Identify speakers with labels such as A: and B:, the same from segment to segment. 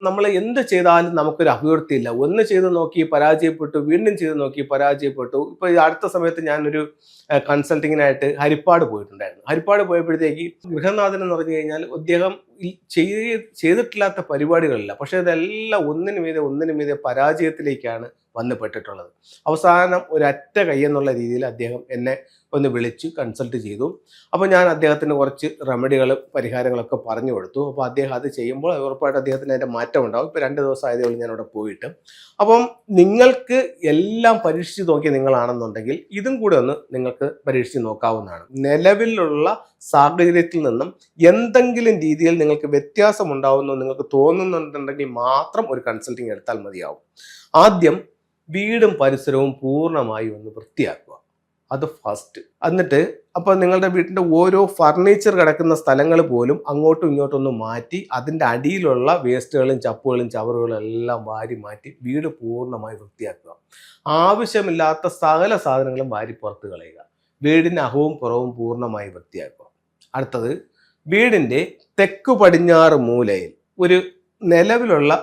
A: നമ്മൾ എന്ത് ചെയ്താലും നമുക്കൊരു അഭിവൃദ്ധിയില്ല. ഒന്ന് ചെയ്ത് നോക്കി പരാജയപ്പെട്ടു, വീണ്ടും ചെയ്ത് നോക്കി പരാജയപ്പെട്ടു. ഇപ്പൊ ഈ അടുത്ത സമയത്ത് ഞാനൊരു കൺസൾട്ടിങ്ങിനായിട്ട് ഹരിപ്പാട് പോയിട്ടുണ്ടായിരുന്നു. ഹരിപ്പാട് പോയപ്പോഴത്തേക്ക് ഗൃഹനാഥൻ എന്ന് പറഞ്ഞു കഴിഞ്ഞാൽ അദ്ദേഹം ചെയ്തിട്ടില്ലാത്ത പരിപാടികളില്ല. പക്ഷെ അതെല്ലാം ഒന്നിനു മീതെ പരാജയത്തിലേക്കാണ് വന്ന് പെട്ടിട്ടുള്ളത്. അവസാനം ഒരറ്റ കൈ എന്നുള്ള രീതിയിൽ അദ്ദേഹം എന്നെ ഒന്ന് വിളിച്ച് കൺസൾട്ട് ചെയ്തു. അപ്പോൾ ഞാൻ അദ്ദേഹത്തിന് കുറച്ച് റെമഡികളും പരിഹാരങ്ങളൊക്കെ പറഞ്ഞു കൊടുത്തു. അപ്പോൾ അദ്ദേഹം അത് ചെയ്യുമ്പോൾ ഉറപ്പായിട്ട് അദ്ദേഹത്തിന് അതിൻ്റെ മാറ്റം ഉണ്ടാവും. ഇപ്പോൾ 2 ദിവസം ആയതേ ഉള്ളൂ ഞാൻ അവിടെ പോയിട്ട്. അപ്പം നിങ്ങൾക്ക് എല്ലാം പരീക്ഷിച്ച് നോക്കിയ നിങ്ങളാണെന്നുണ്ടെങ്കിൽ ഇതും കൂടെ ഒന്ന് നിങ്ങൾക്ക് പരീക്ഷിച്ച് നോക്കാവുന്നതാണ്. നിലവിലുള്ള സാഹചര്യത്തിൽ നിന്നും എന്തെങ്കിലും രീതിയിൽ നിങ്ങൾക്ക് വ്യത്യാസം ഉണ്ടാവുന്നു നിങ്ങൾക്ക് തോന്നുന്നുണ്ടെങ്കിൽ മാത്രം ഒരു കൺസൾട്ടിങ് എടുത്താൽ മതിയാവും. ആദ്യം വീടും പരിസരവും പൂർണ്ണമായി ഒന്ന് വൃത്തിയാക്കുക. അത് ഫസ്റ്റ്. എന്നിട്ട് അപ്പോൾ നിങ്ങളുടെ വീട്ടിൻ്റെ ഓരോ ഫർണിച്ചർ കിടക്കുന്ന സ്ഥലങ്ങൾ പോലും അങ്ങോട്ടും ഇങ്ങോട്ടും ഒന്ന് മാറ്റി അതിൻ്റെ അടിയിലുള്ള വേസ്റ്റുകളും ചപ്പുകളും ചവറുകളും എല്ലാം വാരി മാറ്റി വീട് പൂർണ്ണമായി വൃത്തിയാക്കുക. ആവശ്യമില്ലാത്ത സകല സാധനങ്ങളും വാരി പുറത്ത് കളയുക. വീടിൻ്റെ അകവും പുറവും പൂർണ്ണമായി വൃത്തിയാക്കുക. അടുത്തത്, വീടിൻ്റെ തെക്ക് പടിഞ്ഞാറ് മൂലയിൽ ഒരു നിലവിലുള്ള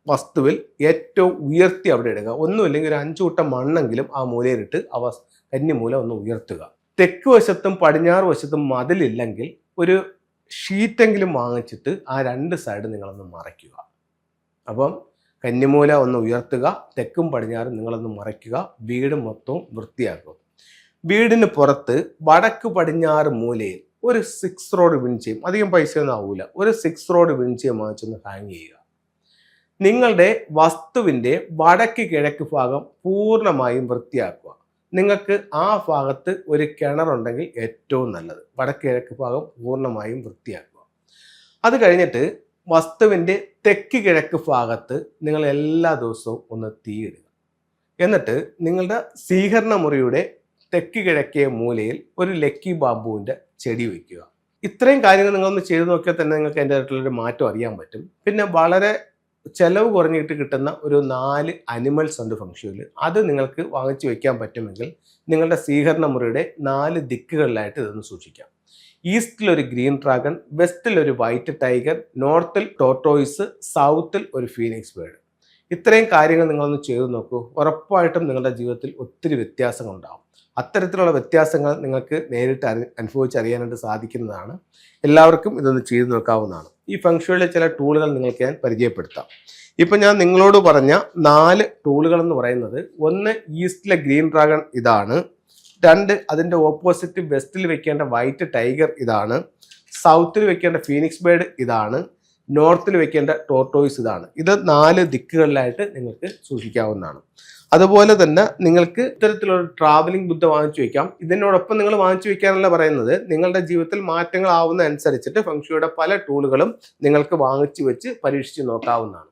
A: വസ്തുവിൽ ഏറ്റവും ഉയർത്തി അവിടെ ഇടുക. ഒന്നുമില്ലെങ്കിൽ ഒരു 5 കൂട്ടം മണ്ണെങ്കിലും ആ മൂലയിലിട്ട് കന്നിമൂല ഒന്ന് ഉയർത്തുക. തെക്ക് വശത്തും പടിഞ്ഞാറ് വശത്തും മതിലില്ലെങ്കിൽ ഒരു ഷീറ്റെങ്കിലും വാങ്ങിച്ചിട്ട് ആ 2 സൈഡ് നിങ്ങളൊന്ന് മറയ്ക്കുക. അപ്പം കന്നിമൂല ഒന്ന് ഉയർത്തുക, തെക്കും പടിഞ്ഞാറും നിങ്ങളൊന്ന് മറയ്ക്കുക. വീട് മൊത്തവും വൃത്തിയാക്കുക. വീടിന് പുറത്ത് വടക്ക് പടിഞ്ഞാറ് മൂലയിൽ ഒരു 6 റോഡ് വിൻചയം, അധികം പൈസയൊന്നും ആവൂല, ഒരു 6 റോഡ് വിൻചയം വാങ്ങിച്ചൊന്ന് ഹാങ് ചെയ്യുക. നിങ്ങളുടെ വസ്തുവിൻ്റെ വടക്ക് കിഴക്ക് ഭാഗം പൂർണ്ണമായും വൃത്തിയാക്കുക. നിങ്ങൾക്ക് ആ ഭാഗത്ത് ഒരു കിണറുണ്ടെങ്കിൽ ഏറ്റവും നല്ലത്. വടക്ക് കിഴക്ക് ഭാഗം പൂർണ്ണമായും വൃത്തിയാക്കുക. അത് കഴിഞ്ഞിട്ട് വസ്തുവിൻ്റെ തെക്ക് കിഴക്ക് ഭാഗത്ത് നിങ്ങൾ എല്ലാ ദിവസവും ഒന്ന് തീയിടുക. എന്നിട്ട് നിങ്ങളുടെ സ്വീകരണ മുറിയുടെ തെക്ക് കിഴക്കേ മൂലയിൽ ഒരു ലക്കി ബാമ്പുവിൻ്റെ ചെടി വയ്ക്കുക. ഇത്രയും കാര്യങ്ങൾ നിങ്ങളൊന്ന് ചെയ്തു നോക്കിയാൽ തന്നെ നിങ്ങൾക്ക് അതിൻ്റെ ആയിട്ടുള്ളൊരു മാറ്റം അറിയാൻ പറ്റും. പിന്നെ വളരെ ചെലവ് കുറഞ്ഞിട്ട് കിട്ടുന്ന ഒരു 4 അനിമൽസ് ഉണ്ട് ഫംഗ്ഷനിൽ. അത് നിങ്ങൾക്ക് വാങ്ങിച്ചു വെക്കാൻ പറ്റുമെങ്കിൽ നിങ്ങളുടെ സ്വീകരണ മുറിയുടെ 4 ദിക്കുകളിലായിട്ട് ഇതൊന്ന് സൂക്ഷിക്കാം. ഈസ്റ്റിൽ ഒരു ഗ്രീൻ ഡ്രാഗൺ, വെസ്റ്റിൽ ഒരു വൈറ്റ് ടൈഗർ, നോർത്തിൽ ടോർട്ടോയിസ്, സൗത്തിൽ ഒരു ഫീനിക്സ് ബേർഡ്. ഇത്രയും കാര്യങ്ങൾ നിങ്ങളൊന്ന് ചെയ്തു നോക്കൂ. ഉറപ്പായിട്ടും നിങ്ങളുടെ ജീവിതത്തിൽ ഒത്തിരി വ്യത്യാസങ്ങൾ ഉണ്ടാകും. അത്തരത്തിലുള്ള വ്യത്യാസങ്ങൾ നിങ്ങൾക്ക് നേരിട്ട് അനുഭവിച്ചറിയാനായിട്ട് സാധിക്കുന്നതാണ്. എല്ലാവർക്കും ഇതൊന്ന് ചെയ്തു നോക്കാവുന്നതാണ്. ഈ ഫംഗ്ഷനിലെ ചില ടൂളുകൾ നിങ്ങൾക്ക് ഞാൻ പരിചയപ്പെടുത്താം. ഇപ്പം ഞാൻ നിങ്ങളോട് പറഞ്ഞ 4 ടൂളുകൾ എന്ന് പറയുന്നത്, 1 ഈസ്റ്റിലെ ഗ്രീൻ ഡ്രാഗൺ ഇതാണ്, 2 അതിൻ്റെ ഓപ്പോസിറ്റ് വെസ്റ്റിൽ വെക്കേണ്ട വൈറ്റ് ടൈഗർ ഇതാണ്, സൗത്തിൽ വെക്കേണ്ട ഫീനിക്സ് ബേർഡ് ഇതാണ്, നോർത്തിൽ വെക്കേണ്ട ടോർട്ടോയിസ് ഇതാണ്. ഇത് 4 ദിക്കുകളിലായിട്ട് നിങ്ങൾക്ക് സൂക്ഷിക്കാവുന്നതാണ്. അതുപോലെ തന്നെ നിങ്ങൾക്ക് ഇത്തരത്തിലുള്ള ട്രാവലിംഗ് ബുദ്ധ വാങ്ങിച്ചു വയ്ക്കാം. ഇതിനോടൊപ്പം നിങ്ങൾ വാങ്ങിച്ചു വയ്ക്കാനല്ല പറയുന്നത്, നിങ്ങളുടെ ജീവിതത്തിൽ മാറ്റങ്ങൾ ആവുന്ന അനുസരിച്ചിട്ട് ഫംഗ്ഷയുടെ പല ടൂളുകളും നിങ്ങൾക്ക് വാങ്ങിച്ചു വെച്ച് പരീക്ഷിച്ച് നോക്കാവുന്നതാണ്.